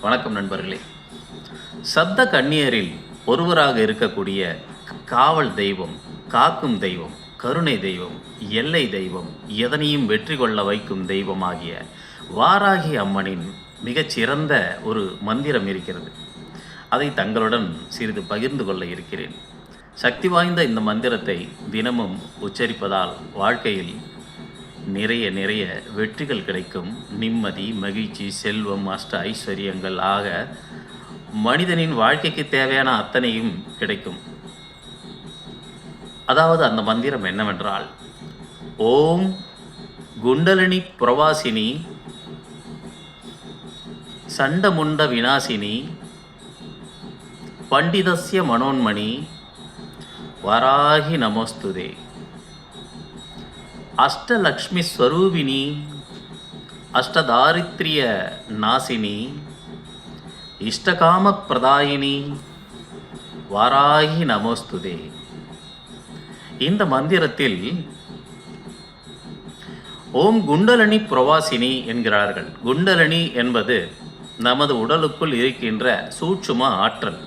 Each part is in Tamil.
வணக்கம் நண்பர்களே. சப்த கன்னியரில் ஒருவராக இருக்கக்கூடிய காவல் தெய்வம், காக்கும் தெய்வம், கருணை தெய்வம், எல்லை தெய்வம், எதனையும் வெற்றி கொள்ள வைக்கும் தெய்வமாகிய வாராகி அம்மனின் மிகச்சிறந்த ஒரு மந்திரம் இருக்கிறது. அதை தங்களுடன் சிறிது பகிர்ந்து கொள்ள இருக்கிறேன். சக்தி வாய்ந்த இந்த மந்திரத்தை தினமும் உச்சரிப்பதால் வாழ்க்கையில் நிறைய வெற்றிகள் கிடைக்கும். நிம்மதி, மகிழ்ச்சி, செல்வம், அஷ்ட ஐஸ்வர்யங்கள் ஆக மனிதனின் வாழ்க்கைக்கு தேவையான அத்தனையும் கிடைக்கும். அதாவது அந்த மந்திரம் என்னவென்றால், ஓம் குண்டலினி பிரவாசினி சண்டமுண்ட விநாசினி பண்டிதஸ்ய மனோன்மணி வராகி நமோஸ்துதே அஷ்டலக்ஷ்மி ஸ்வரூபிணி அஷ்டதாரித்ரிய நாசினி இஷ்டகாம பிரதாயினி வாராகி நமோஸ்துதே. இந்த மந்திரத்தில் ஓம் குண்டலினி பிரவாசினி என்கிறார்கள். குண்டலினி என்பது நமது உடலுக்குள் இருக்கின்ற சூட்சும ஆற்றல்.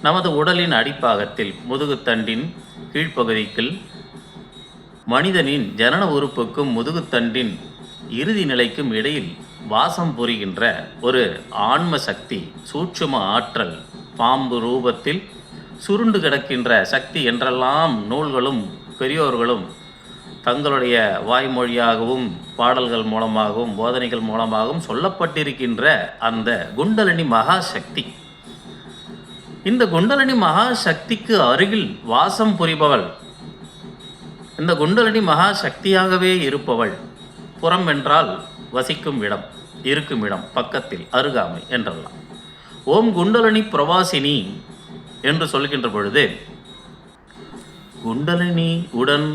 நமது உடலின் அடிப்பாகத்தில் முதுகுத்தண்டின் கீழ்ப்பகுதிக்குள் மனிதனின் ஜனன உறுப்புக்கும் முதுகுத்தண்டின் இறுதி நிலைக்கும் இடையில் வாசம் புரிகின்ற ஒரு ஆன்ம சக்தி, சூட்சும ஆற்றல், பாம்பு ரூபத்தில் சுருண்டு கிடக்கின்ற சக்தி என்றெல்லாம் நூல்களும் பெரியோர்களும் தங்களுடைய வாய்மொழியாகவும் பாடல்கள் மூலமாகவும் போதனைகள் மூலமாகவும் சொல்லப்பட்டிருக்கின்ற அந்த குண்டலினி மகாசக்தி. இந்த குண்டலினி மகாசக்திக்கு அருகில் வாசம் புரிபவள், இந்த குண்டலினி மகாசக்தியாகவே இருப்பவள். புறம் என்றால் வசிக்கும் இடம், இருக்கும் இடம், பக்கத்தில், அருகாமை என்றெல்லாம். ஓம் குண்டலினி பிரவாசினி என்று சொல்கின்ற பொழுது, குண்டலினி உடன்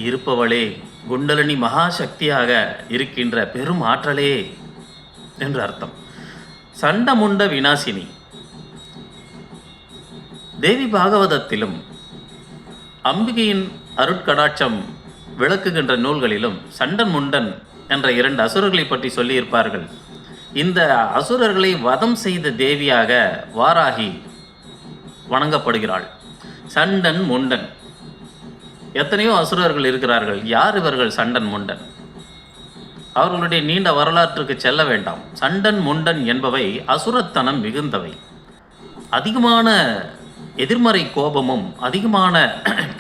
இருப்பவளே, குண்டலினி மகாசக்தியாக இருக்கின்ற பெரும் ஆற்றலே என்று அர்த்தம். சண்டமுண்ட விநாசினி. தேவி பாகவதத்திலும் அம்பிகையின் அருட்கடாட்சம் விளக்குகின்ற நூல்களிலும் சண்டன் முண்டன் என்ற 2 அசுரர்களை பற்றி சொல்லியிருப்பார்கள். இந்த அசுரர்களை வதம் செய்த தேவியாக வாராகி வணங்கப்படுகிறாள். சண்டன் முண்டன், எத்தனையோ அசுரர்கள் இருக்கிறார்கள். யார் இவர்கள் சண்டன் முண்டன்? அவர்களுடைய நீண்ட வரலாற்றுக்கு செல்ல வேண்டாம். சண்டன் முண்டன் என்பவை அசுரத்தனம் மிகுந்தவை. அதிகமான எதிர்மறை கோபமும் அதிகமான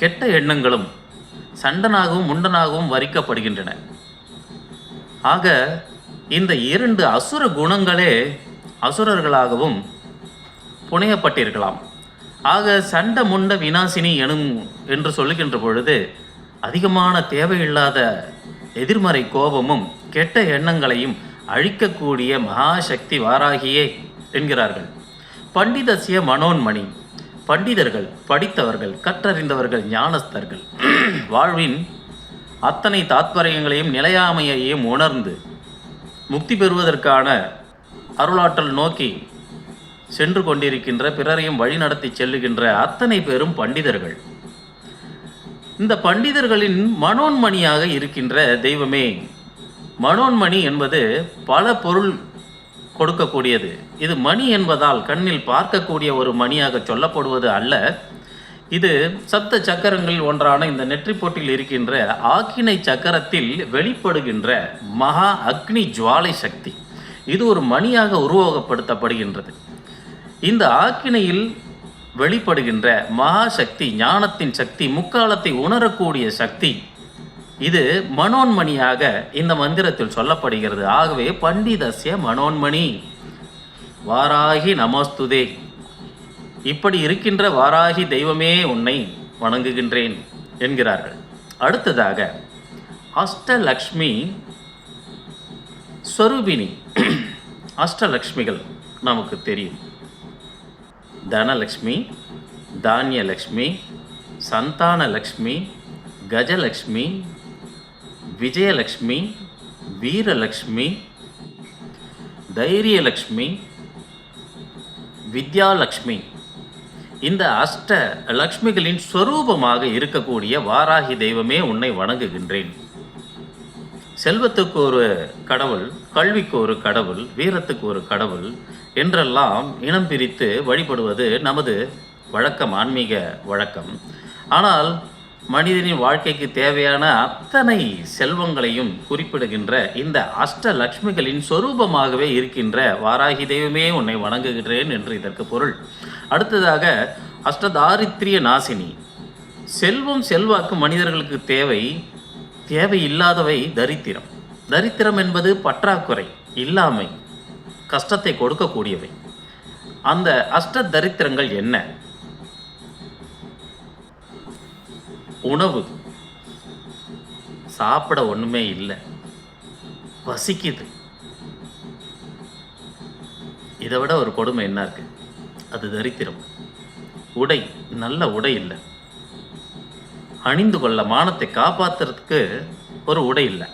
கெட்ட எண்ணங்களும் சண்டனாகவும் முண்டனாகவும் வரிக்கப்படுகின்றன. ஆக இந்த 2 அசுர குணங்களே அசுரர்களாகவும் புனையப்பட்டிருக்கலாம். ஆக சண்ட முண்ட விநாசினி என்று சொல்லுகின்ற பொழுது அதிகமான தேவையில்லாத எதிர்மறை கோபமும் கெட்ட எண்ணங்களையும் அழிக்கக்கூடிய மகாசக்தி வாராகியே என்கிறார்கள். பண்டிதஸ்ய மனோன்மணி. பண்டிதர்கள், படித்தவர்கள், கற்றறிந்தவர்கள், ஞானஸ்தர்கள் வாழ்வின் அத்தனை தாத்பரியங்களையும் நிலையாமையையும் உணர்ந்து முக்தி பெறுவதற்கான அருளாற்றல் நோக்கி சென்று கொண்டிருக்கின்ற, பிறரையும் வழிநடத்தி செல்லுகின்ற அத்தனை பேரும் பண்டிதர்கள். இந்த பண்டிதர்களின் மனோன்மணியாக இருக்கின்ற தெய்வமே. மனோன்மணி என்பது பல பொருள் கொடுக்கக்கூடியது. இது மணி என்பதால் கண்ணில் பார்க்கக்கூடிய ஒரு மணியாக சொல்லப்படுவது அல்ல. இது சப்த சக்கரங்களில் ஒன்றான இந்த நெற்றிப்பொட்டில் இருக்கின்ற ஆக்கினை சக்கரத்தில் வெளிப்படுகின்ற மகா அக்னி ஜுவாலை சக்தி. இது ஒரு மணியாக உருவகப்படுத்தப்படுகின்றது. இந்த ஆக்கினையில் வெளிப்படுகின்ற மகாசக்தி, ஞானத்தின் சக்தி, முக்காலத்தை உணரக்கூடிய சக்தி, இது மனோன்மணியாக இந்த மந்திரத்தில் சொல்லப்படுகிறது. ஆகவே பண்டிதஸ்ய மனோன்மணி வாராகி நமோஸ்துதே. இப்படி இருக்கின்ற வாராகி தெய்வமே உன்னை வணங்குகின்றேன் என்கிறார்கள். அடுத்ததாக அஷ்டலக்ஷ்மி ஸ்வரூபிணி. அஷ்டலக்ஷ்மிகள் நமக்கு தெரியும். தனலக்ஷ்மி, தானியலக்ஷ்மி, சந்தானலக்ஷ்மி, கஜலக்ஷ்மி, விஜயலக்ஷ்மி, வீரலக்ஷ்மி, தைரியலக்ஷ்மி, வித்யாலக்ஷ்மி. இந்த அஷ்ட லக்ஷ்மிகளின் ஸ்வரூபமாக இருக்கக்கூடிய வாராகி தெய்வமே உன்னை வணங்குகின்றேன். செல்வத்துக்கு ஒரு கடவுள், கல்விக்கு ஒரு கடவுள், வீரத்துக்கு ஒரு கடவுள் என்றெல்லாம் இனம் பிரித்து வழிபடுவது நமது வழக்கம், ஆன்மீக வழக்கம். ஆனால் மனிதனின் வாழ்க்கைக்கு தேவையான அத்தனை செல்வங்களையும் குறிப்பிடுகின்ற இந்த அஷ்டலக்ஷ்மிகளின் சொரூபமாகவே இருக்கின்ற வாராகி தெய்வமே உன்னை வணங்குகிறேன் என்று இதற்கு பொருள். அடுத்ததாக அஷ்டதாரித்ரிய நாசினி. செல்வம் செல்வாக்கு மனிதர்களுக்கு தேவையில்லாதவை தரித்திரம். தரித்திரம் என்பது பற்றாக்குறை, இல்லாமை, கஷ்டத்தை கொடுக்கக்கூடியவை. அந்த அஷ்ட தரித்திரங்கள் என்ன? உணவு, சாப்பிட ஒன்றுமே இல்லை, பசிக்குது. இதை விட ஒரு கொடுமை என்ன இருக்கு? அது தரித்திரம். உடை, நல்ல உடை இல்லை, அணிந்து கொள்ள மானத்தை காப்பாற்றுறதுக்கு ஒரு உடை இல்லை,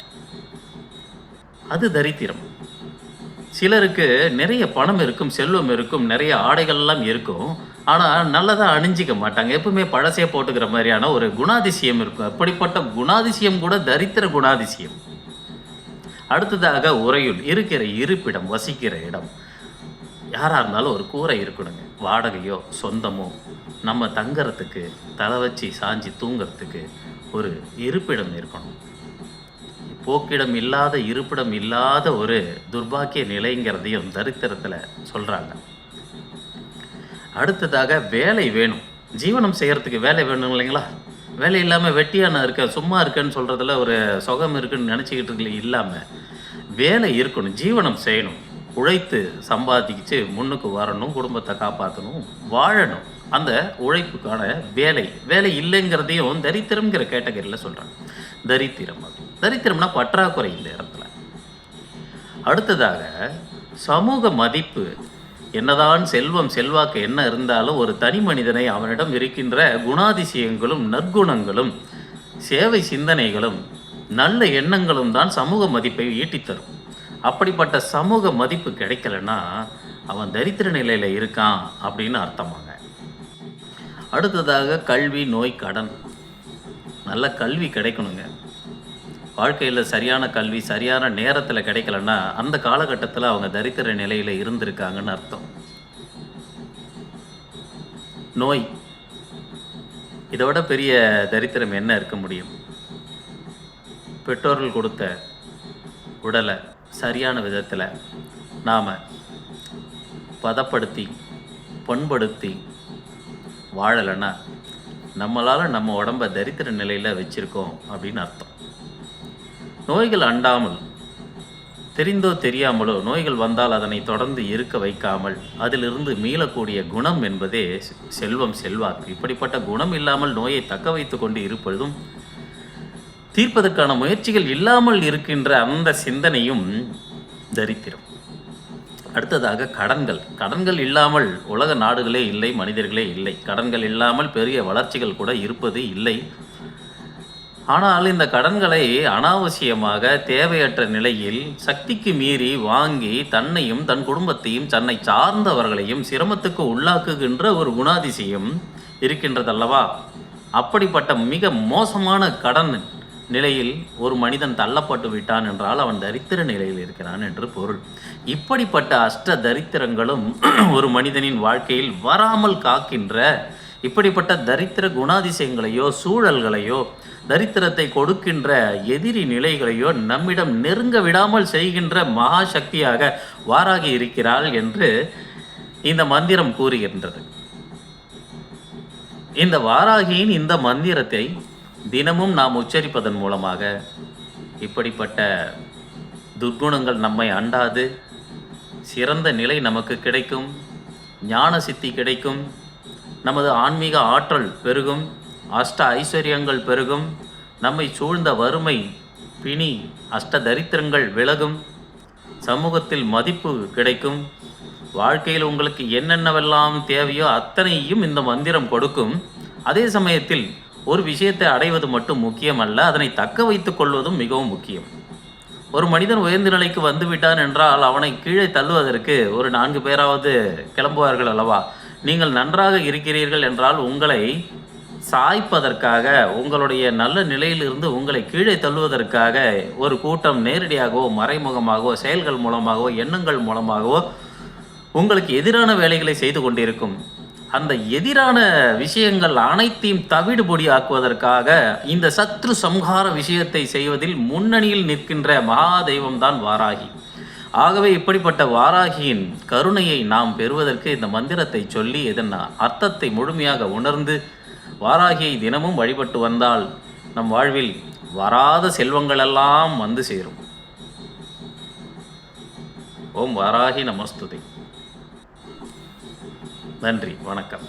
அது தரித்திரம். சிலருக்கு நிறைய பணம் இருக்கும், செல்வம் இருக்கும், நிறைய ஆடைகள்லாம் இருக்கும், ஆனால் நல்லதாக அணிஞ்சிக்க மாட்டாங்க, எப்பவுமே பழசையே போட்டுக்கிற மாதிரியான ஒரு குணாதிசயம் இருக்கும். அப்படிப்பட்ட குணாதிசயம் கூட தரித்திர குணாதிசயம். அடுத்ததாக உறையுள், இருக்கிற இருப்பிடம், வசிக்கிற இடம். யாராக இருந்தாலும் ஒரு கூரை இருக்கணுங்க, வாடகையோ சொந்தமோ நம்ம தங்கறதுக்கு, தலை வச்சு சாஞ்சி தூங்கிறதுக்கு ஒரு இருப்பிடம் இருக்கணும். போக்கிடம் இல்லாத, இருப்பிடம் இல்லாத ஒரு துர்பாக்கிய நிலைங்கிறதையும் தரித்திரத்தில் சொல்கிறாங்க. அடுத்ததாக வேலை வேணும், ஜீவனம் செய்கிறதுக்கு வேலை வேணும் இல்லைங்களா? வேலை இல்லாமல் வெட்டியாக நான் இருக்கேன், சும்மா இருக்கேன்னு சொல்கிறதுல ஒரு சுகம் இருக்குன்னு நினச்சிக்கிட்டு இல்லாமல் வேலை இருக்கணும், ஜீவனம் செய்யணும், உழைத்து சம்பாதிச்சு முன்னுக்கு வரணும், குடும்பத்தை காப்பாற்றணும், வாழணும். அந்த உழைப்புக்கான வேலை இல்லைங்கிறதையும் தரித்திரம்ங்கிற கேட்டகரியில் சொல்கிறாங்க. தரித்திரம், தரித்திரம்னா பற்றாக்குறை இந்த இடத்துல. அடுத்ததாக சமூக மதிப்பு. என்னதான் செல்வம் செல்வாக்கு என்ன இருந்தாலும் ஒரு தனி மனிதனை அவனிடம் இருக்கின்ற குணாதிசயங்களும் நற்குணங்களும் சேவை சிந்தனைகளும் நல்ல எண்ணங்களும் தான் சமூக மதிப்பை ஈட்டித்தரும். அப்படிப்பட்ட சமூக மதிப்பு கிடைக்கலன்னா அவன் தரித்திர நிலையில் இருக்கான் அப்படின்னு அர்த்தமாங்க. அடுத்ததாக கல்வி, நோய், கடன். நல்ல கல்வி கிடைக்கணுங்க. வாழ்க்கையில் சரியான கல்வி சரியான நேரத்தில் கிடைக்கலன்னா அந்த காலகட்டத்தில் அவங்க தரித்திர நிலையில் இருந்திருக்காங்கன்னு அர்த்தம். நோய், இதை விட பெரிய தரித்திரம் என்ன இருக்க முடியும்? பெற்றோர்கள் கொடுத்த உடலை சரியான விதத்தில் நாம் பதப்படுத்தி பண்படுத்தி வாழலைன்னா நம்மளால் நம்ம உடம்பை தரித்திர நிலையில் வச்சுருக்கோம் அப்படின்னு அர்த்தம். நோய்கள் அண்டாமல், தெரிந்தோ தெரியாமலோ நோய்கள் வந்தால் அதனை தொடர்ந்து இருக்க வைக்காமல் அதிலிருந்து மீளக்கூடிய குணம் என்பதே செல்வம் செல்வாக்கு. இப்படிப்பட்ட குணம் இல்லாமல் நோயை தக்க வைத்து கொண்டு இருப்பதும் தீர்ப்பதற்கான முயற்சிகள் இல்லாமல் இருக்கின்ற அந்த சிந்தனையும் தரித்திரம். அடுத்ததாக கடன்கள் இல்லாமல் உலக நாடுகளே இல்லை, மனிதர்களே இல்லை. கடன்கள் இல்லாமல் பெரிய வளர்ச்சிகள் கூட இருப்பது இல்லை. ஆனால் இந்த கடன்களை அனாவசியமாக தேவையற்ற நிலையில் சக்திக்கு மீறி வாங்கி தன்னையும் தன் குடும்பத்தையும் தன்னை சார்ந்தவர்களையும் சிரமத்துக்கு உள்ளாக்குகின்ற ஒரு குணாதிசயம் இருக்கின்றதல்லவா? அப்படிப்பட்ட மிக மோசமான கடன் நிலையில் ஒரு மனிதன் தள்ளப்பட்டு விட்டான் என்றால் அவன் தரித்திர நிலையில் இருக்கிறான் என்று பொருள். இப்படிப்பட்ட அஷ்ட தரித்திரங்களும் ஒரு மனிதனின் வாழ்க்கையில் வராமல் காக்கின்ற இப்படிப்பட்ட தரித்திர குணாதிசயங்களையோ சூழல்களையோ தரித்திரத்தை கொடுக்கின்ற எதிரி நிலைகளையோ நம்மிடம் நெருங்க விடாமல் செய்கின்ற மகா சக்தியாக வாராகி இருக்கிறாள் என்று இந்த மந்திரம் கூறுகின்றது. இந்த வாராகியின் இந்த மந்திரத்தை தினமும் நாம் உச்சரிப்பதன் மூலமாக இப்படிப்பட்ட துர்குணங்கள் நம்மை அண்டாது சிறந்த நிலை நமக்கு கிடைக்கும், ஞான சித்தி கிடைக்கும், நமது ஆன்மீக ஆற்றல் பெருகும், அஷ்ட ஐஸ்வர்யங்கள் பெருகும், நம்மை சூழ்ந்த வறுமை பிணி அஷ்ட தரித்திரங்கள் விலகும், சமூகத்தில் மதிப்பு கிடைக்கும், வாழ்க்கையில் உங்களுக்கு என்னென்னவெல்லாம் தேவையோ அத்தனையும் இந்த மந்திரம் கொடுக்கும். அதே சமயத்தில் ஒரு விஷயத்தை அடைவது மட்டும் முக்கியமல்ல, அதனை தக்க வைத்துக் கொள்வதும் மிகவும் முக்கியம். ஒரு மனிதன் உயர்ந்த நிலைக்கு வந்துவிட்டான் என்றால் அவனை கீழே தள்ளுவதற்கு ஒரு 4 பேராவது கிளம்புவார்கள் அல்லவா? நீங்கள் நன்றாக இருக்கிறீர்கள் என்றால் உங்களை சாய்ப்பதற்காக, உங்களுடைய நல்ல நிலையிலிருந்து உங்களை கீழே தள்ளுவதற்காக ஒரு கூட்டம் நேரடியாகவோ, மறைமுகமாகவோ, செயல்கள் மூலமாகவோ, எண்ணங்கள் மூலமாகவோ உங்களுக்கு எதிரான வேலைகளை செய்து கொண்டிருக்கும். அந்த எதிரான விஷயங்கள் அனைத்தையும் தவிடுபொடி ஆக்குவதற்காக இந்த சத்ரு சம்ஹார விஷயத்தை செய்வதில் முன்னணியில் நிற்கின்ற மகாதெய்வம்தான் வாராகி. ஆகவே இப்படிப்பட்ட வாராகியின் கருணையை நாம் பெறுவதற்கு இந்த மந்திரத்தை சொல்லி இதன் அர்த்தத்தை முழுமையாக உணர்ந்து வாராகியை தினமும் வழிபட்டு வந்தால் நம் வாழ்வில் வராத செல்வங்களெல்லாம் வந்து சேரும். ஓம் வாராகி நமஸ்துதே. நன்றி, வணக்கம்.